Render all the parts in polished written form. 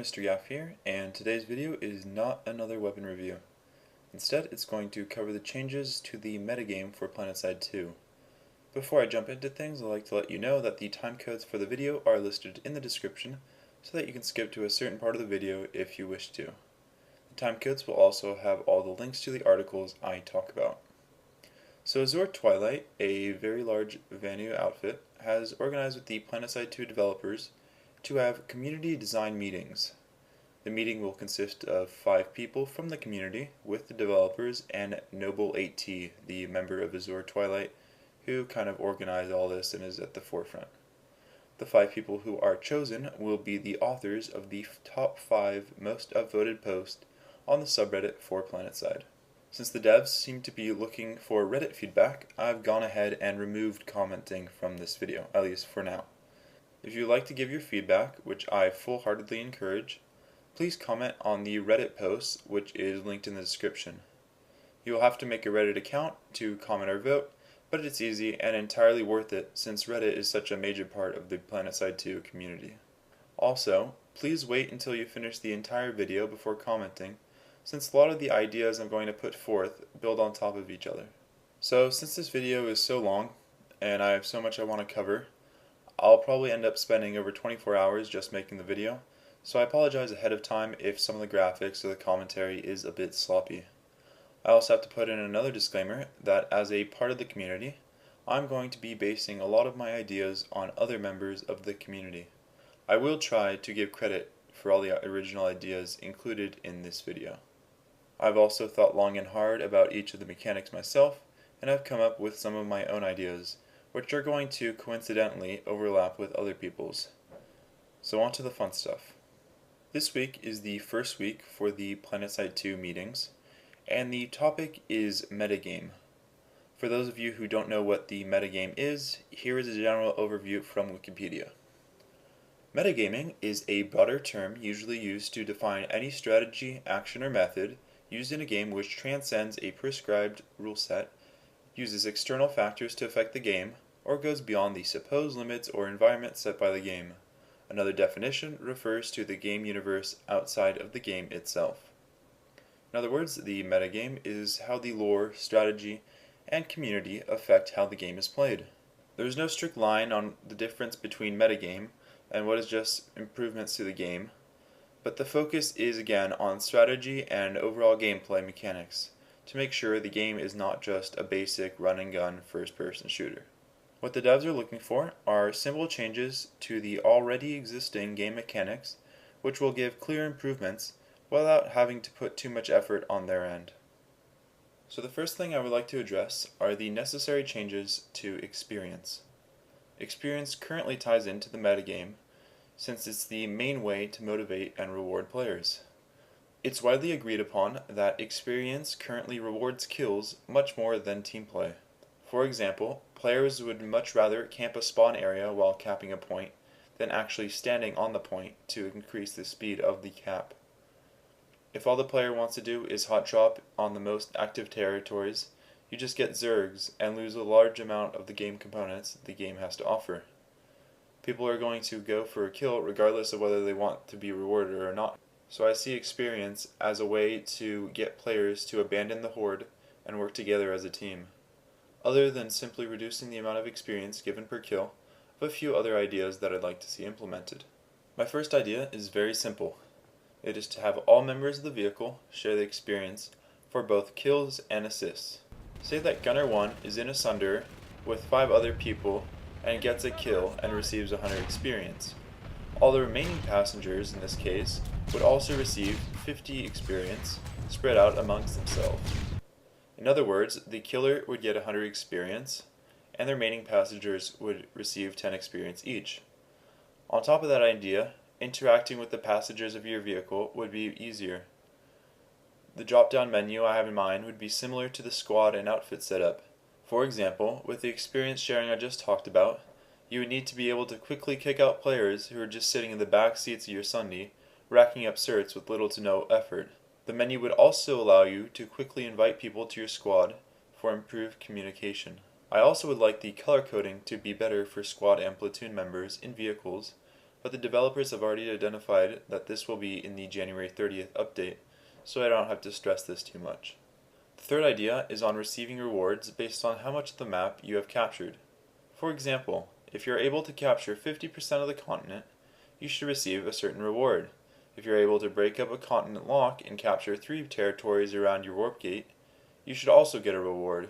Mr. Yaff here, and today's video is not another weapon review. Instead, it's going to cover the changes to the metagame for Planetside 2. Before I jump into things, I'd like to let you know that the timecodes for the video are listed in the description so that you can skip to a certain part of the video if you wish to. The timecodes will also have all the links to the articles I talk about. So Azure Twilight, a very large Vanu outfit, has organized with the Planetside 2 developers to have community design meetings. The meeting will consist of 5 people from the community with the developers and Noble8T, the member of Azure Twilight, who kind of organized all this and is at the forefront. The 5 people who are chosen will be the authors of the top 5 most upvoted posts on the subreddit for Planetside. Since the devs seem to be looking for Reddit feedback, I've gone ahead and removed commenting from this video, at least for now. If you'd like to give your feedback, which I full-heartedly encourage, please comment on the Reddit post, which is linked in the description. You will have to make a Reddit account to comment or vote, but it's easy and entirely worth it since Reddit is such a major part of the Planetside 2 community. Also, please wait until you finish the entire video before commenting, since a lot of the ideas I'm going to put forth build on top of each other. So since this video is so long, and I have so much I want to cover, I'll probably end up spending over 24 hours just making the video, so I apologize ahead of time if some of the graphics or the commentary is a bit sloppy. I also have to put in another disclaimer that as a part of the community, I'm going to be basing a lot of my ideas on other members of the community. I will try to give credit for all the original ideas included in this video. I've also thought long and hard about each of the mechanics myself, and I've come up with some of my own ideas, which are going to coincidentally overlap with other people's. So on to the fun stuff. This week is the first week for the Planetside 2 meetings, and the topic is metagame. For those of you who don't know what the metagame is, here is a general overview from Wikipedia. Metagaming is a broader term usually used to define any strategy, action, or method used in a game which transcends a prescribed rule set, uses external factors to affect the game, or goes beyond the supposed limits or environment set by the game. Another definition refers to the game universe outside of the game itself. In other words, the metagame is how the lore, strategy, and community affect how the game is played. There is no strict line on the difference between metagame and what is just improvements to the game, but the focus is again on strategy and overall gameplay mechanics to make sure the game is not just a basic run-and-gun first-person shooter. What the devs are looking for are simple changes to the already existing game mechanics, which will give clear improvements without having to put too much effort on their end. So the first thing I would like to address are the necessary changes to experience. Experience currently ties into the metagame, since it's the main way to motivate and reward players. It's widely agreed upon that experience currently rewards kills much more than team play. For example, players would much rather camp a spawn area while capping a point than actually standing on the point to increase the speed of the cap. If all the player wants to do is hot drop on the most active territories, you just get zergs and lose a large amount of the game components the game has to offer. People are going to go for a kill regardless of whether they want to be rewarded or not. So I see experience as a way to get players to abandon the horde and work together as a team. Other than simply reducing the amount of experience given per kill, I have a few other ideas that I'd like to see implemented. My first idea is very simple. It is to have all members of the vehicle share the experience for both kills and assists. Say that Gunner 1 is in a Sunder with 5 other people and gets a kill and receives 100 experience. All the remaining passengers in this case would also receive 50 experience spread out amongst themselves. In other words, the killer would get 100 experience, and the remaining passengers would receive 10 experience each. On top of that idea, interacting with the passengers of your vehicle would be easier. The drop-down menu I have in mind would be similar to the squad and outfit setup. For example, with the experience sharing I just talked about, you would need to be able to quickly kick out players who are just sitting in the back seats of your Sunday, racking up certs with little to no effort. The menu would also allow you to quickly invite people to your squad for improved communication. I also would like the color coding to be better for squad and platoon members in vehicles, but the developers have already identified that this will be in the January 30th update, so I don't have to stress this too much. The third idea is on receiving rewards based on how much of the map you have captured. For example, if you're able to capture 50% of the continent, you should receive a certain reward. If you're able to break up a continent lock and capture 3 territories around your warp gate, you should also get a reward.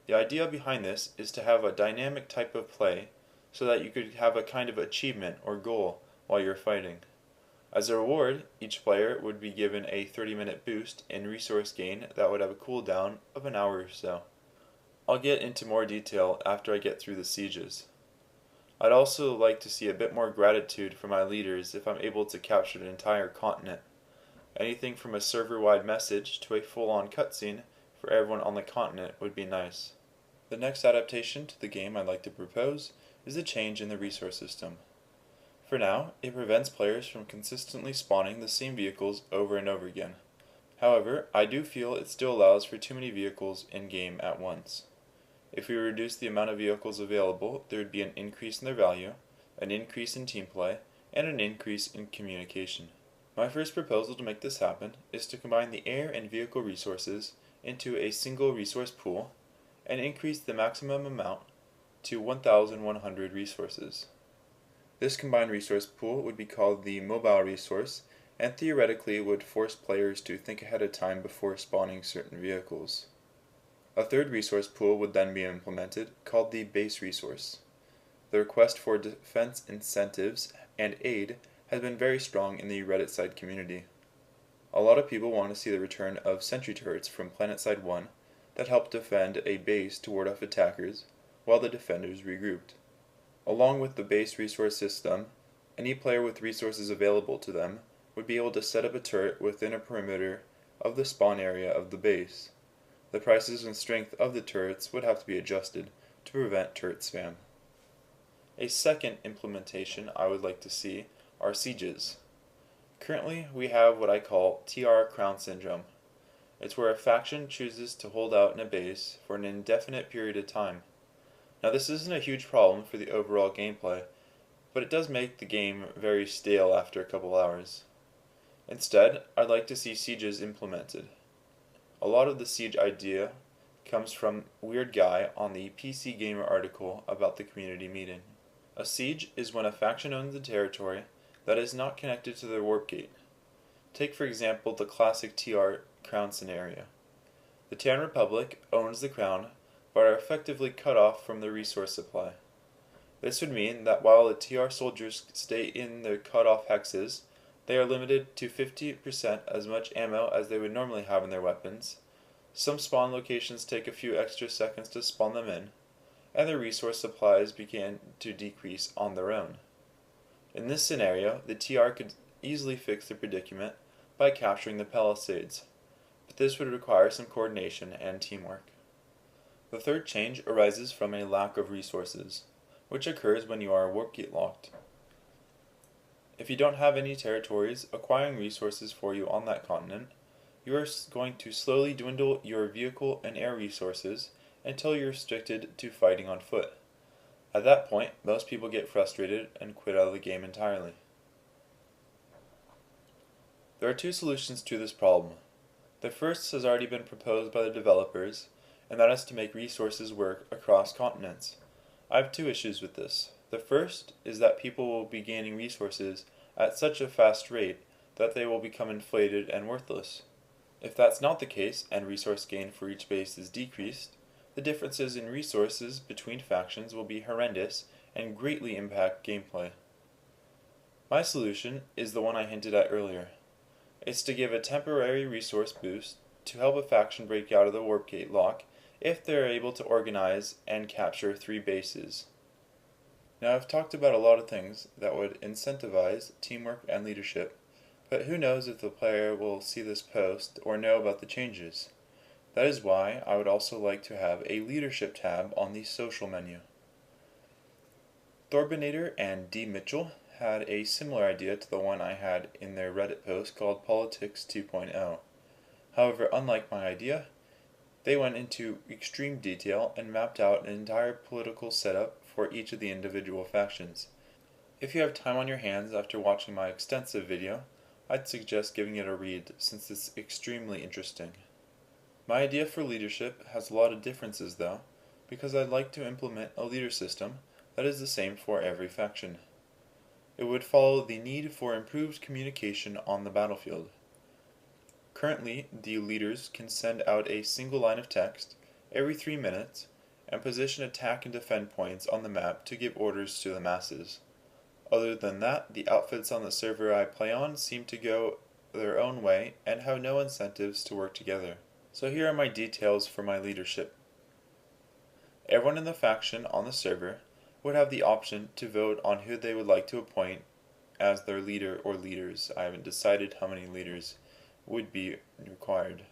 The idea behind this is to have a dynamic type of play so that you could have a kind of achievement or goal while you're fighting. As a reward, each player would be given a 30-minute boost in resource gain that would have a cooldown of an hour or so. I'll get into more detail after I get through the sieges. I'd also like to see a bit more gratitude from my leaders if I'm able to capture an entire continent. Anything from a server-wide message to a full-on cutscene for everyone on the continent would be nice. The next adaptation to the game I'd like to propose is a change in the resource system. For now, it prevents players from consistently spawning the same vehicles over and over again. However, I do feel it still allows for too many vehicles in-game at once. If we reduce the amount of vehicles available, there would be an increase in their value, an increase in team play, and an increase in communication. My first proposal to make this happen is to combine the air and vehicle resources into a single resource pool and increase the maximum amount to 1,100 resources. This combined resource pool would be called the mobile resource and theoretically would force players to think ahead of time before spawning certain vehicles. A third resource pool would then be implemented, called the base resource. The request for defense incentives and aid has been very strong in the Reddit community. A lot of people want to see the return of sentry turrets from Planetside 1 that help defend a base to ward off attackers while the defenders regrouped. Along with the base resource system, any player with resources available to them would be able to set up a turret within a perimeter of the spawn area of the base. The prices and strength of the turrets would have to be adjusted to prevent turret spam. A second implementation I would like to see are sieges. Currently, we have what I call TR Crown Syndrome. It's where a faction chooses to hold out in a base for an indefinite period of time. Now this isn't a huge problem for the overall gameplay, but it does make the game very stale after a couple hours. Instead, I'd like to see sieges implemented. A lot of the siege idea comes from Weird Guy on the PC Gamer article about the community meeting. A siege is when a faction owns a territory that is not connected to their warp gate. Take for example the classic TR Crown scenario. The Terran Republic owns the crown, but are effectively cut off from the resource supply. This would mean that while the TR soldiers stay in their cut-off hexes, they are limited to 50% as much ammo as they would normally have in their weapons. Some spawn locations take a few extra seconds to spawn them in, and their resource supplies begin to decrease on their own. In this scenario, the TR could easily fix the predicament by capturing the palisades, but this would require some coordination and teamwork. The third change arises from a lack of resources, which occurs when you are warp gate locked. If you don't have any territories acquiring resources for you on that continent, you are going to slowly dwindle your vehicle and air resources until you're restricted to fighting on foot. At that point, most people get frustrated and quit out of the game entirely. There are two solutions to this problem. The first has already been proposed by the developers, and that is to make resources work across continents. I have two issues with this. The first is that people will be gaining resources at such a fast rate that they will become inflated and worthless. If that's not the case and resource gain for each base is decreased, the differences in resources between factions will be horrendous and greatly impact gameplay. My solution is the one I hinted at earlier. It's to give a temporary resource boost to help a faction break out of the warp gate lock if they are able to organize and capture 3 bases. Now I've talked about a lot of things that would incentivize teamwork and leadership, but who knows if the player will see this post or know about the changes. That is why I would also like to have a leadership tab on the social menu. Thorbinator and D. Mitchell had a similar idea to the one I had in their Reddit post called Politics 2.0. However, unlike my idea, they went into extreme detail and mapped out an entire political setup for each of the individual factions. If you have time on your hands after watching my extensive video, I'd suggest giving it a read since it's extremely interesting. My idea for leadership has a lot of differences though, because I'd like to implement a leader system that is the same for every faction. It would follow the need for improved communication on the battlefield. Currently, the leaders can send out a single line of text every 3 minutes and position attack and defend points on the map to give orders to the masses. Other than that, the outfits on the server I play on seem to go their own way and have no incentives to work together. So here are my details for my leadership. Everyone in the faction on the server would have the option to vote on who they would like to appoint as their leader or leaders. I haven't decided how many leaders would be required.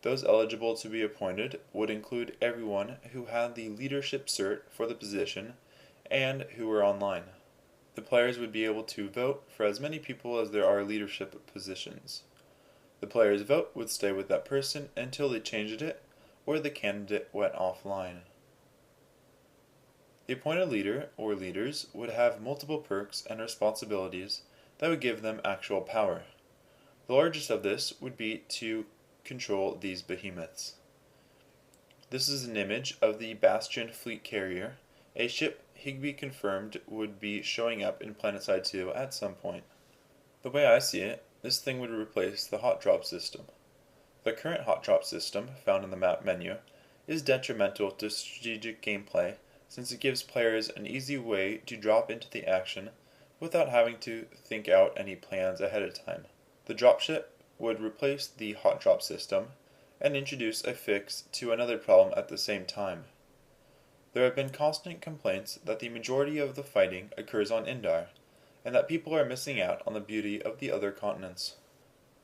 Those eligible to be appointed would include everyone who had the leadership cert for the position and who were online. The players would be able to vote for as many people as there are leadership positions. The player's vote would stay with that person until they changed it or the candidate went offline. The appointed leader or leaders would have multiple perks and responsibilities that would give them actual power. The largest of this would be to control these behemoths. This is an image of the Bastion fleet carrier, a ship Higby confirmed would be showing up in Planetside 2 at some point. The way I see it, this thing would replace the hot drop system. The current hot drop system, found in the map menu, is detrimental to strategic gameplay since it gives players an easy way to drop into the action without having to think out any plans ahead of time. The dropship would replace the hot drop system and introduce a fix to another problem at the same time. There have been constant complaints that the majority of the fighting occurs on Indar, and that people are missing out on the beauty of the other continents.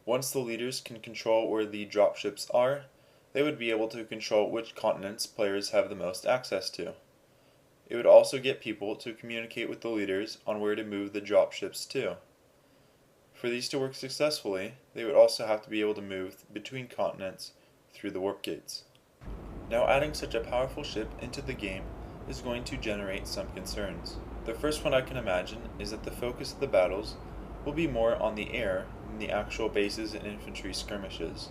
Once the leaders can control where the dropships are, they would be able to control which continents players have the most access to. It would also get people to communicate with the leaders on where to move the dropships to. For these to work successfully, they would also have to be able to move between continents through the warp gates. Now, adding such a powerful ship into the game is going to generate some concerns. The first one I can imagine is that the focus of the battles will be more on the air than the actual bases and infantry skirmishes.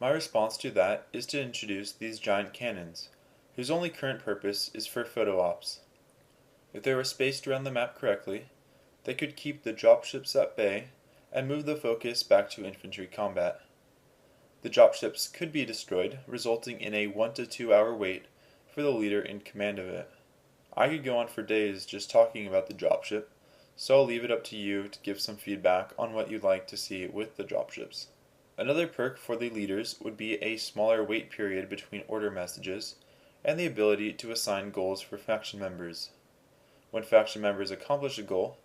My response to that is to introduce these giant cannons, whose only current purpose is for photo ops. If they were spaced around the map correctly, they could keep the dropships at bay and move the focus back to infantry combat. The dropships could be destroyed, resulting in a 1 to 2 hour wait for the leader in command of it. I could go on for days just talking about the dropship, so I'll leave it up to you to give some feedback on what you'd like to see with the dropships. Another perk for the leaders would be a smaller wait period between order messages and the ability to assign goals for faction members. When faction members accomplish a goal,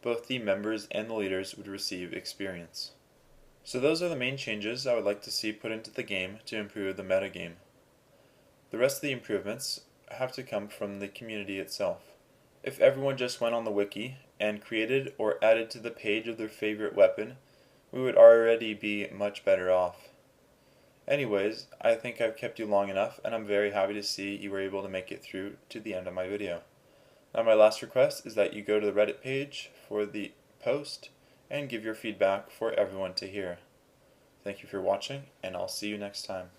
both the members and the leaders would receive experience. So those are the main changes I would like to see put into the game to improve the metagame. The rest of the improvements have to come from the community itself. If everyone just went on the wiki and created or added to the page of their favorite weapon, we would already be much better off. Anyways, I think I've kept you long enough, and I'm very happy to see you were able to make it through to the end of my video. Now my last request is that you go to the Reddit page for the post and give your feedback for everyone to hear. Thank you for watching, and I'll see you next time.